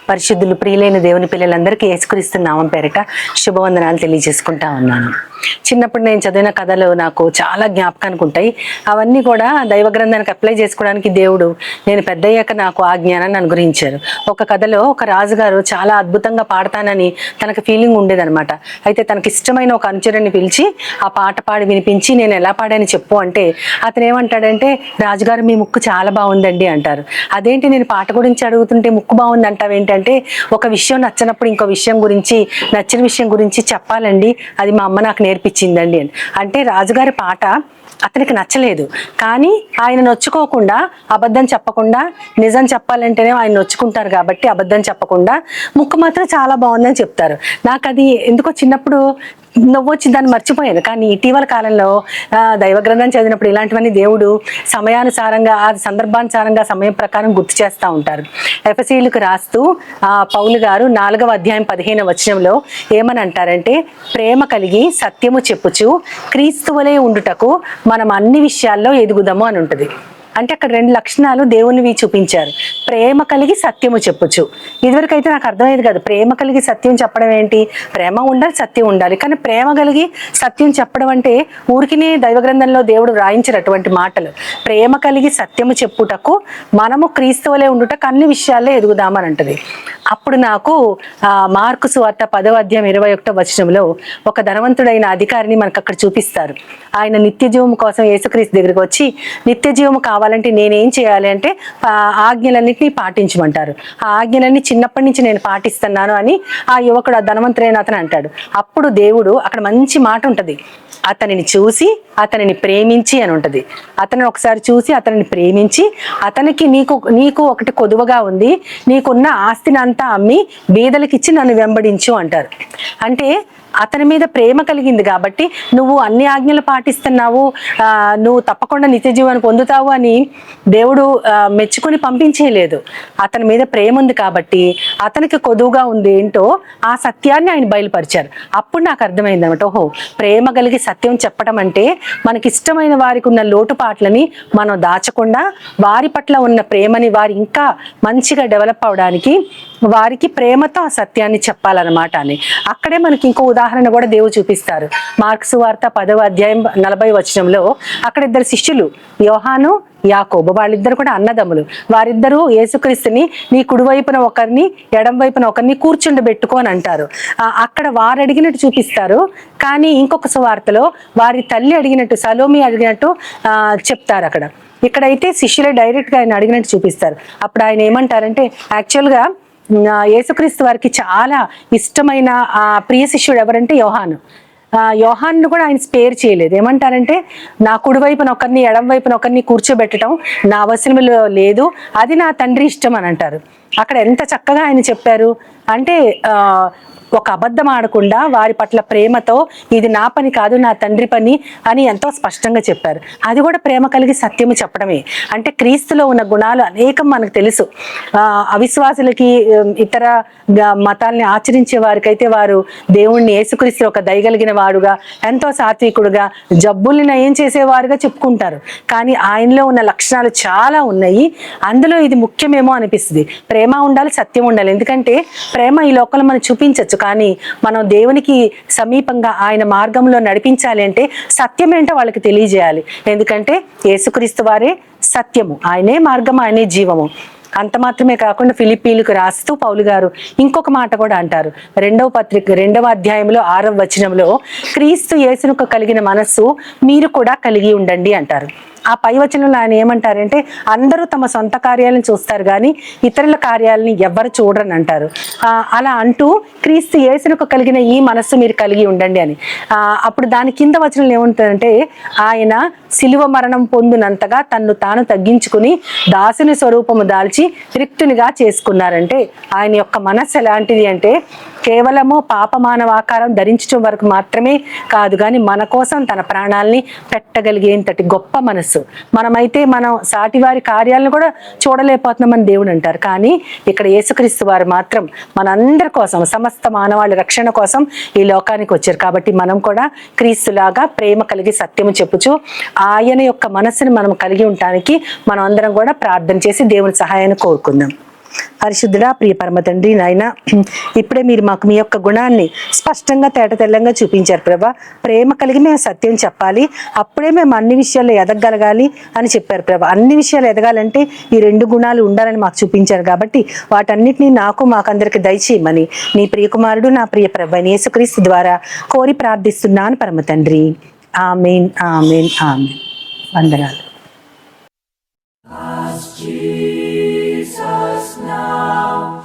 పరిశుద్ధులు ప్రియులైన దేవుని పిల్లలందరికీ యేసుక్రీస్తు నామం పేరిట శుభవందనాలు తెలియజేసుకుంటా ఉన్నాను. చిన్నప్పుడు నేను చదివిన కథలు నాకు చాలా జ్ఞాపకానికి ఉంటాయి. అవన్నీ కూడా దైవ గ్రంథానికి అప్లై చేసుకోవడానికి దేవుడు నేను పెద్దయ్యాక నాకు ఆ జ్ఞానాన్ని అనుగ్రహించారు. ఒక కథలో ఒక రాజుగారు చాలా అద్భుతంగా పాడతానని తనకు ఫీలింగ్ ఉండేదనమాట. అయితే తనకి ఇష్టమైన ఒక అనుచరుని పిలిచి ఆ పాట పాడి వినిపించి నేను ఎలా పాడాని చెప్పు అంటే అతను ఏమంటాడంటే, రాజుగారు మీ ముక్కు చాలా బాగుందండి అంటారు. అదేంటి నేను పాట గురించి అడుగుతుంటే ముక్కు బాగుంది అంటావేంటి అంటే, ఒక విషయం నచ్చినప్పుడు ఇంకో విషయం గురించి, నచ్చిన విషయం గురించి చెప్పాలండి, అది మా అమ్మ నాకు నేర్పించిందండి అని. అంటే రాజుగారి పాట అతనికి నచ్చలేదు, కానీ ఆయన నొచ్చుకోకుండా, అబద్ధం చెప్పకుండా, నిజం చెప్పాలంటేనే ఆయన నొచ్చుకుంటారు కాబట్టి అబద్ధం చెప్పకుండా ముక్కు మాత్రం చాలా బాగుందని చెప్తారు. నాకు అది ఎందుకో చిన్నప్పుడు నవ్వొచ్చి దాన్ని మర్చిపోయాను. కానీ ఇటీవల కాలంలో దైవ గ్రంథం చదివినప్పుడు ఇలాంటివన్నీ దేవుడు సమయానుసారంగా, ఆ సందర్భానుసారంగా, సమయం ప్రకారం గుర్తు చేస్తూ ఉంటారు. ఎఫెసీయులకు రాస్తూ పౌలు గారు 4వ అధ్యాయం 15వ వచనంలో ఏమని అంటారంటే, ప్రేమ కలిగి సత్యము చెప్పుచు క్రీస్తువలే ఉండుటకు మనం అన్ని విషయాల్లో ఎదుగుదాము అని ఉంటుంది. అంటే అక్కడ 2 లక్షణాలు దేవునివి చూపించారు. ప్రేమ కలిగి సత్యము చెప్పొచ్చు. ఇదివరకైతే నాకు అర్థమయ్యేది కాదు, ప్రేమ కలిగి సత్యం చెప్పడం ఏంటి, ప్రేమ ఉండాలి, సత్యం ఉండాలి. కానీ ప్రేమ కలిగి సత్యం చెప్పడం అంటే ఊరికినే దైవ గ్రంథంలో దేవుడు వ్రాయించినటువంటి మాటలు. ప్రేమ కలిగి సత్యము చెప్పుటకు మనము క్రీస్తువలే ఉండుటకు అన్ని విషయాల్లో ఎదుగుదామని అంటది. అప్పుడు నాకు మార్కు సువార్త 10వ అధ్యాయం 21వ వచనంలో ఒక ధనవంతుడైన అధికారిని మనకు అక్కడ చూపిస్తారు. ఆయన నిత్య జీవము కోసం యేసుక్రీస్తు దగ్గరికి వచ్చి, నిత్య జీవము కావాలంటే నేనేం చేయాలి అంటే ఆజ్ఞలన్నింటినీ పాటించమంటారు. ఆ ఆజ్ఞలన్నీ చిన్నప్పటి నుంచి నేను పాటిస్తున్నాను అని ఆ యువకుడు, ఆ ధనవంతుడైన అతను అంటాడు. అప్పుడు దేవుడు అక్కడ మంచి మాట ఉంటుంది, అతనిని చూసి అతనిని ప్రేమించి అని ఉంటుంది. అతను ఒకసారి చూసి అతనిని ప్రేమించి, అతనికి నీకు ఒకటి కొదువగా ఉంది, నీకున్న ఆస్తిని అంతా అమ్మి బీదలకి ఇచ్చి నన్ను వెంబడించు అంటారు. అంటే అతని మీద ప్రేమ కలిగింది కాబట్టి నువ్వు అన్ని ఆజ్ఞలు పాటిస్తున్నావు, నువ్వు తప్పకుండా నిత్య జీవాన్ని పొందుతావు అని దేవుడు మెచ్చుకొని పంపించేయలేదు. అతని మీద ప్రేమ ఉంది కాబట్టి అతనికి కొదువుగా ఉంది ఏంటో ఆ సత్యాన్ని ఆయన బయలుపరిచారు. అప్పుడు నాకు అర్థమైంది అనమాట, ఓహో, ప్రేమ కలిగి సత్యం చెప్పడం అంటే మనకి ఇష్టమైన వారికి ఉన్న లోటుపాట్లని మనం దాచకుండా వారి పట్ల ఉన్న ప్రేమని వారు ఇంకా మంచిగా డెవలప్ అవడానికి వారికి ప్రేమతో ఆ సత్యాన్ని చెప్పాలన్నమాట అని. అక్కడే మనకి ఇంకో ఉదాహరణ కూడా దేవుడు చూపిస్తారు. మార్కు సువార్త 10వ అధ్యాయం 40వ వచనంలో అక్కడ 2 శిష్యులు, యోహాను, యాకోబు, వాళ్ళిద్దరు కూడా అన్నదమ్ములు. వారిద్దరూ యేసుక్రీస్తుని నీ కుడివైపున ఒకరిని, ఎడం వైపున ఒకరిని కూర్చుండబెట్టుకో అని అంటారు. అక్కడ వారు అడిగినట్టు చూపిస్తారు, కానీ ఇంకొక సువార్తలో వారి తల్లి అడిగినట్టు, సలోమి అడిగినట్టు చెప్తారు. అక్కడ ఇక్కడైతే శిష్యులే డైరెక్ట్గా ఆయన అడిగినట్టు చూపిస్తారు. అప్పుడు ఆయన ఏమంటారంటే, యాక్చువల్గా యేసుక్రీస్తు వారికి చాలా ఇష్టమైన ప్రియ శిష్యుడు ఎవరంటే యోహాను. యోహాన్ను కూడా ఆయన స్పేర్ చేయలేదు. ఏమంటారంటే, నా కుడివైపున ఒకరిని, ఎడం వైపున ఒకరిని కూర్చోబెట్టడం నా అవసరంలో లేదు, అది నా తండ్రి ఇష్టం అని అంటారు. అక్కడ ఎంత చక్కగా ఆయన చెప్పారు అంటే, ఒక అబద్ధం ఆడకుండా వారి పట్ల ప్రేమతో ఇది నా పని కాదు, నా తండ్రి పని అని ఎంతో స్పష్టంగా చెప్పారు. అది కూడా ప్రేమ కలిగి సత్యము చెప్పడమే. అంటే క్రీస్తులో ఉన్న గుణాలు అనేకం మనకు తెలుసు. అవిశ్వాసులకి, ఇతర మతాల్ని ఆచరించే వారికైతే వారు దేవుణ్ణి, యేసుక్రీస్తు ఒక దయగలిగిన వాడుగా, ఎంతో సాత్వికుడుగా, జబ్బుల్ని నయం చేసేవారుగా చెప్పుకుంటారు. కానీ ఆయనలో ఉన్న లక్షణాలు చాలా ఉన్నాయి. అందులో ఇది ముఖ్యమేమో అనిపిస్తుంది. ప్రేమ ఉండాలి, సత్యం ఉండాలి. ఎందుకంటే ప్రేమ ఈ లోకంలో మనం చూపించవచ్చు, కానీ మనం దేవునికి సమీపంగా ఆయన మార్గంలో నడిపించాలి అంటే సత్యం ఏంటో వాళ్ళకి తెలియజేయాలి. ఎందుకంటే యేసుక్రీస్తు వారే సత్యము, ఆయనే మార్గము, ఆయనే జీవము. అంత మాత్రమే కాకుండా ఫిలిప్పీలకు రాస్తూ పౌలు గారు ఇంకొక మాట కూడా అంటారు. 2వ అధ్యాయంలో 6వ వచనంలో, క్రీస్తు యేసునకు కలిగిన మనస్సు మీరు కూడా కలిగి ఉండండి అంటారు. ఆ పై వచనంలో ఆయన ఏమంటారంటే, అందరూ తమ సొంత కార్యాలను చూస్తారు కానీ ఇతరుల కార్యాలని ఎవ్వరు చూడరని అంటారు. అలా అంటూ క్రీస్తు యేసునకు కలిగిన ఈ మనస్సు మీరు కలిగి ఉండండి అని. అప్పుడు దాని కింద వచనంలో ఏముంటుందంటే, ఆయన శిలువ మరణం పొందినంతగా తన్ను తాను తగ్గించుకుని దాసుని స్వరూపము దాల్చి రిక్తునిగా చేసుకున్నారంటే ఆయన యొక్క మనస్సు ఎలాంటిది అంటే, కేవలము పాప మానవాకారం ధరించడం వరకు మాత్రమే కాదు, కానీ మన కోసం తన ప్రాణాలని పెట్టగలిగేంతటి గొప్ప మనస్సు. మనమైతే మనం సాటివారి కార్యాలను కూడా చూడలేకపోతున్నామని దేవుడు అంటారు, కానీ ఇక్కడ యేసుక్రీస్తు వారు మాత్రం మనందరి కోసం, సమస్త మానవాళి రక్షణ కోసం ఈ లోకానికి వచ్చారు. కాబట్టి మనం కూడా క్రీస్తులాగా ప్రేమ కలిగి సత్యము చెప్పుచు ఆయన యొక్క మనస్సుని మనం కలిగి ఉండటానికి మనం అందరం కూడా ప్రార్థన చేసి దేవుని సహాయాన్ని కోరుకుందాం. పరిశుద్ధుడా, ప్రియ పరమ తండ్రి, నాయన ఇప్పుడే మీరు మాకు మీ యొక్క గుణాన్ని స్పష్టంగా తేటతెల్లంగా చూపించారు ప్రభా. ప్రేమ కలిగి మేము సత్యం చెప్పాలి, అప్పుడే మేము అన్ని విషయాల్లో ఎదగగలగాలి అని చెప్పారు ప్రభా. అన్ని విషయాలు ఎదగాలంటే ఈ 2 గుణాలు ఉండాలని మాకు చూపించారు. కాబట్టి వాటన్నిటినీ మాకందరికి దయచేయమని నీ ప్రియకుమారుడు, నా ప్రియ ప్రభు యేసుక్రీస్తు ద్వారా కోరి ప్రార్థిస్తున్నాను పరమ తండ్రి. ఆమేన్, ఆమేన్, ఆమేన్. వందనాలు. Jesus now